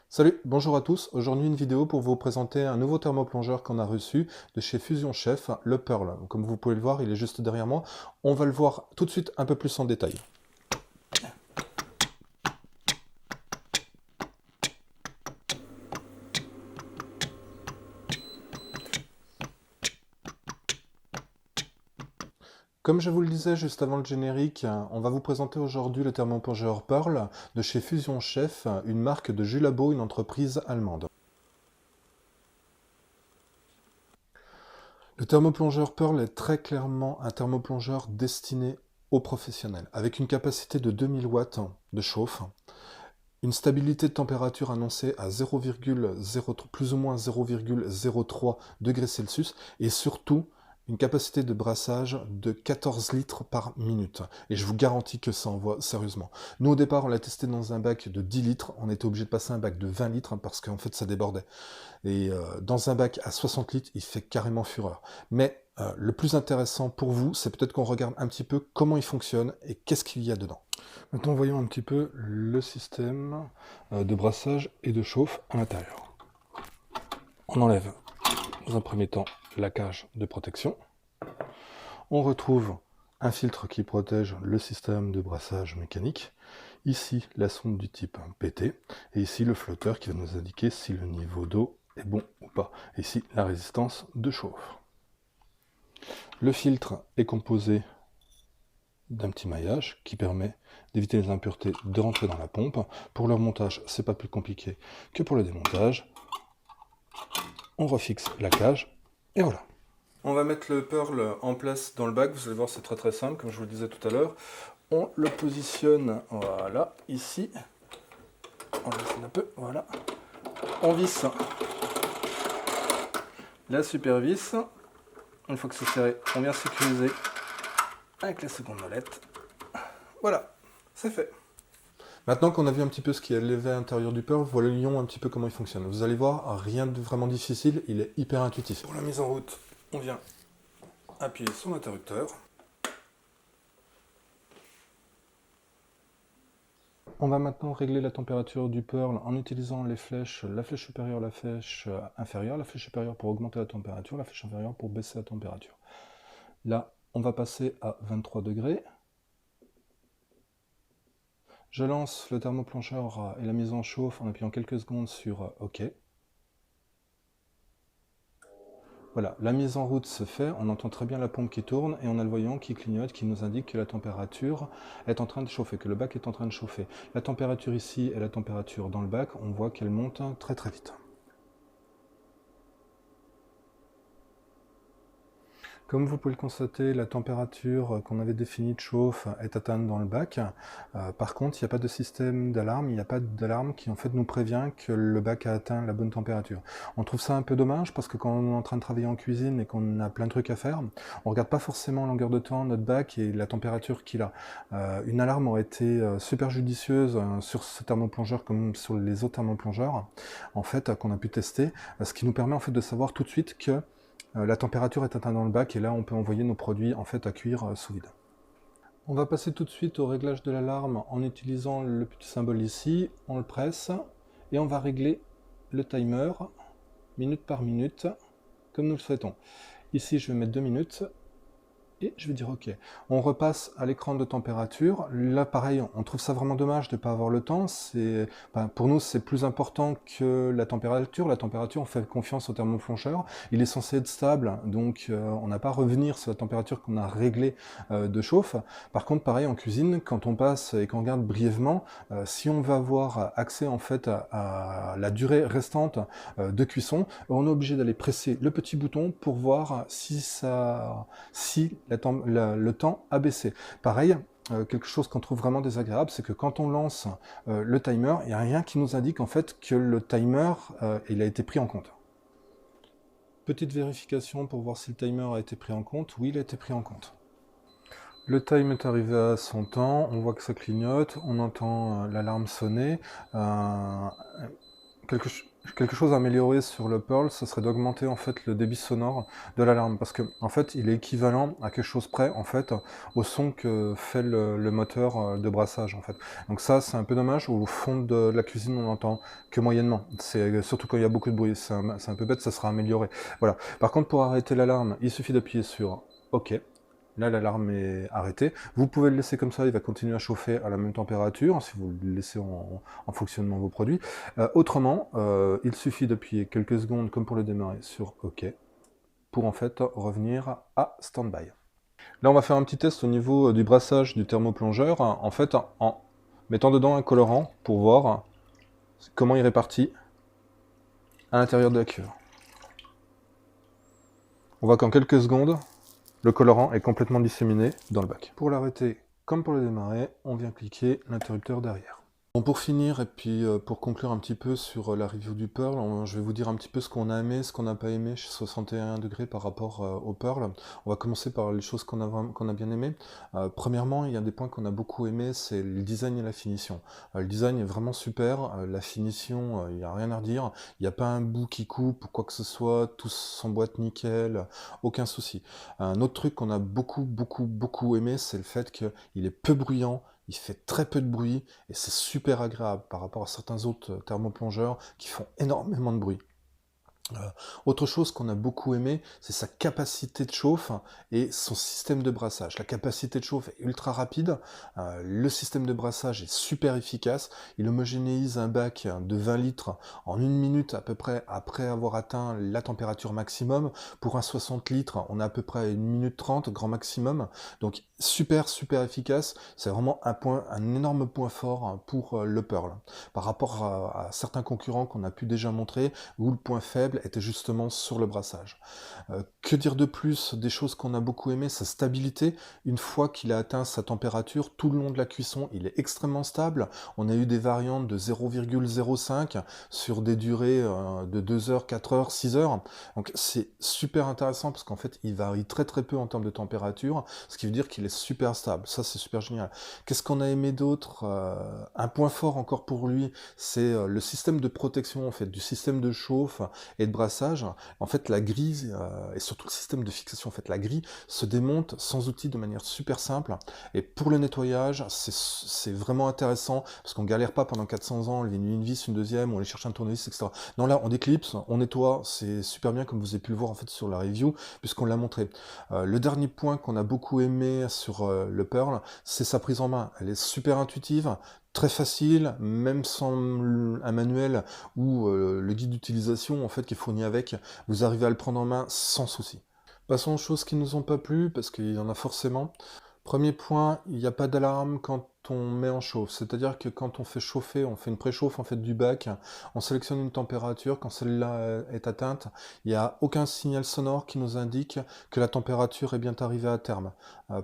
Salut, bonjour à tous. Aujourd'hui une vidéo pour vous présenter un nouveau thermoplongeur qu'on a reçu de chez Fusion Chef, le Pearl. Comme vous pouvez le voir, il est juste derrière moi. On va le voir tout de suite un peu plus en détail. Comme je vous le disais juste avant le générique, on va vous présenter aujourd'hui le thermoplongeur Pearl de chez Fusion Chef, une marque de jus labo, une entreprise allemande. Le thermoplongeur Pearl est très clairement un thermoplongeur destiné aux professionnels, avec une capacité de 2000 watts de chauffe, une stabilité de température annoncée à 0,03, plus ou moins 0,03 degrés Celsius, et surtout une capacité de brassage de 14 litres par minute. Et je vous garantis que ça envoie sérieusement. Nous, au départ, on l'a testé dans un bac de 10 litres. On était obligé de passer un bac de 20 litres parce qu'en fait, ça débordait. Et dans un bac à 60 litres, il fait carrément fureur. Mais le plus intéressant pour vous, c'est peut-être qu'on regarde un petit peu comment il fonctionne et qu'est-ce qu'il y a dedans. Maintenant, voyons un petit peu le système de brassage et de chauffe à l'intérieur. On enlève, dans un premier temps, la cage de protection. On retrouve un filtre qui protège le système de brassage mécanique. Ici, la sonde du type PT. Et ici, le flotteur qui va nous indiquer si le niveau d'eau est bon ou pas. Ici, la résistance de chauffe. Le filtre est composé d'un petit maillage qui permet d'éviter les impuretés de rentrer dans la pompe. Pour leur montage, c'est pas plus compliqué que pour le démontage. On refixe la cage et voilà. On va mettre le Pearl en place dans le bac. Vous allez voir, c'est très simple, comme je vous le disais tout à l'heure. On le positionne, voilà, ici. On laisse un peu, voilà. On visse la super vis. Une fois que c'est serré, on vient sécuriser avec la seconde molette. Voilà, c'est fait. Maintenant qu'on a vu un petit peu ce qui est l'élevé à l'intérieur du Pearl, voyons un petit peu comment il fonctionne. Vous allez voir, rien de vraiment difficile, il est hyper intuitif. Pour la mise en route, on vient appuyer sur l'interrupteur. On va maintenant régler la température du Pearl en utilisant les flèches, la flèche supérieure, la flèche inférieure, la flèche supérieure pour augmenter la température, la flèche inférieure pour baisser la température. Là, on va passer à 23 degrés. Je lance le thermoplongeur et la mise en chauffe en appuyant quelques secondes sur OK. Voilà, la mise en route se fait, on entend très bien la pompe qui tourne et on a le voyant qui clignote, qui nous indique que la température est en train de chauffer, que le bac est en train de chauffer. La température ici et la température dans le bac, on voit qu'elle monte très vite. Comme vous pouvez le constater, la température qu'on avait définie de chauffe est atteinte dans le bac. Par contre, il n'y a pas de système d'alarme, il n'y a pas d'alarme qui en fait nous prévient que le bac a atteint la bonne température. On trouve ça un peu dommage parce que quand on est en train de travailler en cuisine et qu'on a plein de trucs à faire, on regarde pas forcément en longueur de temps notre bac et la température qu'il a. Une alarme aurait été super judicieuse sur ce thermoplongeur comme sur les autres thermoplongeurs en fait qu'on a pu tester, ce qui nous permet en fait de savoir tout de suite que la température est atteinte dans le bac et là on peut envoyer nos produits en fait à cuire sous vide. On va passer tout de suite au réglage de l'alarme en utilisant le petit symbole ici, on le presse et on va régler le timer minute par minute comme nous le souhaitons. Ici je vais mettre 2 minutes et je vais dire OK. On repasse à l'écran de température. Là, pareil, on trouve ça vraiment dommage de ne pas avoir le temps. Pour nous, c'est plus important que la température. La température, on fait confiance au thermoplongeur. Il est censé être stable, donc on n'a pas à revenir sur la température qu'on a réglée de chauffe. Par contre, pareil, en cuisine, quand on passe et qu'on regarde brièvement, si on veut avoir accès en fait à la durée restante de cuisson, on est obligé d'aller presser le petit bouton pour voir si le temps a baissé. Pareil, quelque chose qu'on trouve vraiment désagréable, c'est que quand on lance le timer, il n'y a rien qui nous indique en fait que le timer il a été pris en compte. Petite vérification pour voir si le timer a été pris en compte. Oui, il a été pris en compte. Le time est arrivé à son temps, on voit que ça clignote, on entend l'alarme sonner. Quelque chose à améliorer sur le Pearl, ce serait d'augmenter en fait le débit sonore de l'alarme, parce que en fait, il est équivalent à quelque chose près en fait au son que fait le moteur de brassage en fait. Donc ça, c'est un peu dommage. Au fond de la cuisine, on n'entend que moyennement. C'est surtout quand il y a beaucoup de bruit. C'est un peu bête, ça sera amélioré. Voilà. Par contre, pour arrêter l'alarme, il suffit d'appuyer sur OK. Là, l'alarme est arrêtée. Vous pouvez le laisser comme ça, il va continuer à chauffer à la même température, si vous le laissez en fonctionnement vos produits. Autrement, il suffit d'appuyer quelques secondes, comme pour le démarrer, sur OK, pour en fait revenir à Standby. Là, on va faire un petit test au niveau du brassage du thermoplongeur, en fait, en mettant dedans un colorant, pour voir comment il répartit à l'intérieur de la cuve. On voit qu'en quelques secondes, le colorant est complètement disséminé dans le bac. Pour l'arrêter, comme pour le démarrer, on vient cliquer l'interrupteur derrière. Bon, pour finir, et puis pour conclure un petit peu sur la review du Pearl, je vais vous dire un petit peu ce qu'on a aimé, ce qu'on n'a pas aimé chez 61 degrés par rapport au Pearl. On va commencer par les choses qu'on a bien aimées. Premièrement, il y a des points qu'on a beaucoup aimé, c'est le design et la finition. Le design est vraiment super, la finition, il n'y a rien à redire. Il n'y a pas un bout qui coupe ou quoi que ce soit, tout s'emboîte nickel, aucun souci. Un autre truc qu'on a beaucoup aimé, c'est le fait qu'il est peu bruyant, il fait très peu de bruit et c'est super agréable par rapport à certains autres thermoplongeurs qui font énormément de bruit. Euh, Autre chose qu'on a beaucoup aimé, c'est sa capacité de chauffe et son système de brassage. La capacité de chauffe est ultra rapide, le système de brassage est super efficace, il homogénéise un bac de 20 litres en 1 minute à peu près après avoir atteint la température maximum. Pour un 60 litres, on a à peu près 1 minute 30 grand maximum, donc super efficace. C'est vraiment un énorme point fort pour le Pearl. Par rapport à certains concurrents qu'on a pu déjà montrer, où le point faible était justement sur le brassage. Que dire de plus? Des choses qu'on a beaucoup aimé, sa stabilité. Une fois qu'il a atteint sa température, tout le long de la cuisson, il est extrêmement stable. On a eu des variantes de 0,05 sur des durées de 2 heures, 4 heures, 6 heures. Donc c'est super intéressant parce qu'en fait, il varie très peu en termes de température, ce qui veut dire qu'il est super stable. Ça, c'est super génial. Qu'est-ce qu'on a aimé d'autre? Un point fort encore pour lui, c'est le système de protection en fait, du système de chauffe et de brassage. En fait, la grille et surtout le système de fixation, en fait, la grille se démonte sans outil de manière super simple. Et pour le nettoyage, c'est vraiment intéressant parce qu'on galère pas pendant 400 ans, une vis, une deuxième, on aller chercher un tournevis, etc. Non, là, on déclipse, on nettoie, c'est super bien comme vous avez pu le voir en fait sur la review puisqu'on l'a montré. Le dernier point qu'on a beaucoup aimé sur le Pearl, c'est sa prise en main. Elle est super intuitive, très facile, même sans un manuel ou le guide d'utilisation en fait qui est fourni avec, vous arrivez à le prendre en main sans souci. Passons aux choses qui ne nous ont pas plu, parce qu'il y en a forcément. Premier point, il n'y a pas d'alarme quand on met en chauffe, c'est-à-dire que quand on fait chauffer, on fait une préchauffe en fait du bac, on sélectionne une température, quand celle-là est atteinte, il n'y a aucun signal sonore qui nous indique que la température est bien arrivée à terme,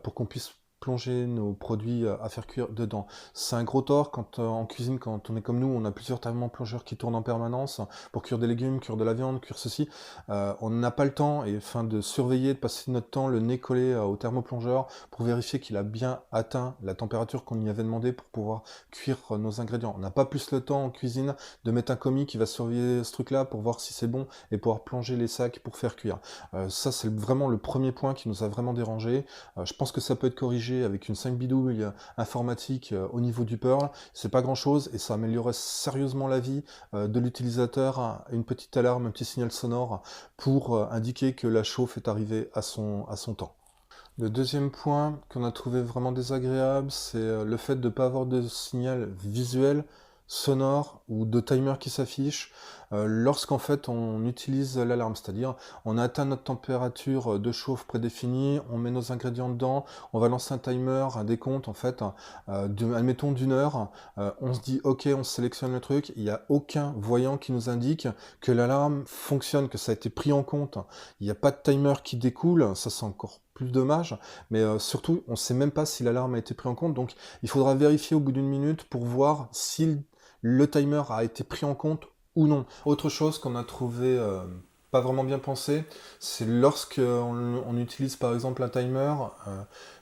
pour qu'on puisse plonger nos produits à faire cuire dedans. C'est un gros tort quand en cuisine, quand on est comme nous, on a plusieurs thermoplongeurs qui tournent en permanence pour cuire des légumes, cuire de la viande, cuire ceci. On n'a pas le temps et afin de surveiller, de passer notre temps le nez collé au thermoplongeur pour vérifier qu'il a bien atteint la température qu'on y avait demandé pour pouvoir cuire nos ingrédients. On n'a pas plus le temps en cuisine de mettre un commis qui va surveiller ce truc-là pour voir si c'est bon et pouvoir plonger les sacs pour faire cuire. Ça, c'est vraiment le premier point qui nous a vraiment dérangé. Je pense que ça peut être corrigé avec une 5 bidouille informatique au niveau du Pearl. C'est pas grand-chose et ça améliorerait sérieusement la vie de l'utilisateur. Une petite alarme, un petit signal sonore pour indiquer que la chauffe est arrivée à son temps. Le deuxième point qu'on a trouvé vraiment désagréable, c'est le fait de ne pas avoir de signal visuel, sonore ou de timer qui s'affiche lorsqu'en fait on utilise l'alarme, c'est-à-dire on a atteint notre température de chauffe prédéfinie, on met nos ingrédients dedans, on va lancer un timer, un décompte en fait, admettons d'1 heure, on se dit ok, on sélectionne le truc, il n'y a aucun voyant qui nous indique que l'alarme fonctionne, que ça a été pris en compte, il n'y a pas de timer qui découle, ça c'est encore plus dommage, mais surtout on ne sait même pas si l'alarme a été pris en compte, donc il faudra vérifier au bout d'1 minute pour voir si le timer a été pris en compte ou non. Autre chose qu'on a trouvé pas vraiment bien pensé, c'est lorsque on utilise par exemple un timer,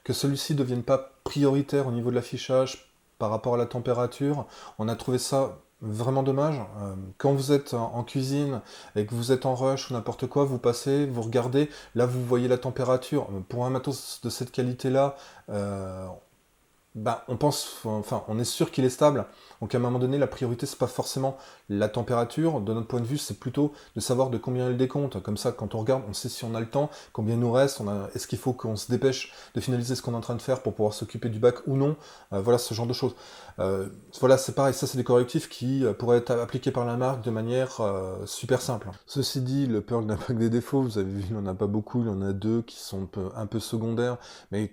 que celui-ci ne devienne pas prioritaire au niveau de l'affichage par rapport à la température. On a trouvé ça vraiment dommage. Quand vous êtes en cuisine et que vous êtes en rush ou n'importe quoi, vous passez, vous regardez, là vous voyez la température. Pour un matos de cette qualité-là, on pense, enfin, on est sûr qu'il est stable. Donc à un moment donné, la priorité, c'est pas forcément la température. De notre point de vue, c'est plutôt de savoir de combien il décompte. Comme ça, quand on regarde, on sait si on a le temps, combien il nous reste, est-ce qu'il faut qu'on se dépêche de finaliser ce qu'on est en train de faire pour pouvoir s'occuper du bac ou non. Voilà, ce genre de choses. Voilà, c'est pareil, ça c'est des correctifs qui pourraient être appliqués par la marque de manière super simple. Ceci dit, le Pearl n'a pas que des défauts. Vous avez vu, il n'en a pas beaucoup, il y en a deux qui sont un peu secondaires, mais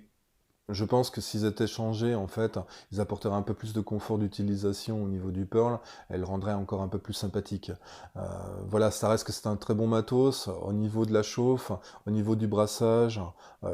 je pense que s'ils étaient changés, en fait, ils apporteraient un peu plus de confort d'utilisation au niveau du Pearl, et le rendraient encore un peu plus sympathique. Euh, voilà, ça reste que c'est un très bon matos. Au niveau de la chauffe, au niveau du brassage,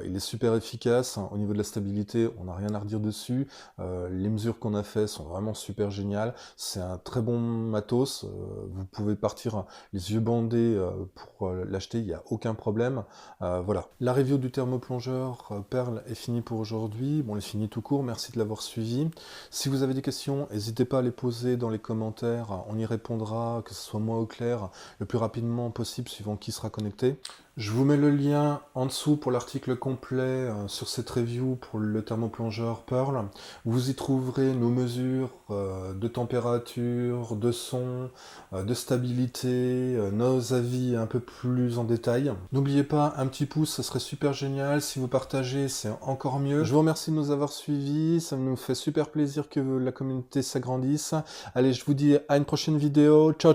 il est super efficace. Au niveau de la stabilité, on n'a rien à redire dessus. Les mesures qu'on a fait sont vraiment super géniales. C'est un très bon matos. Vous pouvez partir les yeux bandés pour l'acheter, il n'y a aucun problème. Voilà. La review du thermoplongeur Pearl est finie pour aujourd'hui. Bon, elle est finie tout court, merci de l'avoir suivi. Si vous avez des questions, n'hésitez pas à les poser dans les commentaires. On y répondra, que ce soit moi ou Claire, le plus rapidement possible, suivant qui sera connecté. Je vous mets le lien en dessous pour l'article complet sur cette review pour le thermoplongeur Pearl. Vous y trouverez nos mesures de température, de son, de stabilité, nos avis un peu plus en détail. N'oubliez pas, un petit pouce, ça serait super génial. Si vous partagez, c'est encore mieux. Je vous remercie de nous avoir suivis. Ça nous fait super plaisir que la communauté s'agrandisse. Allez, je vous dis à une prochaine vidéo. Ciao!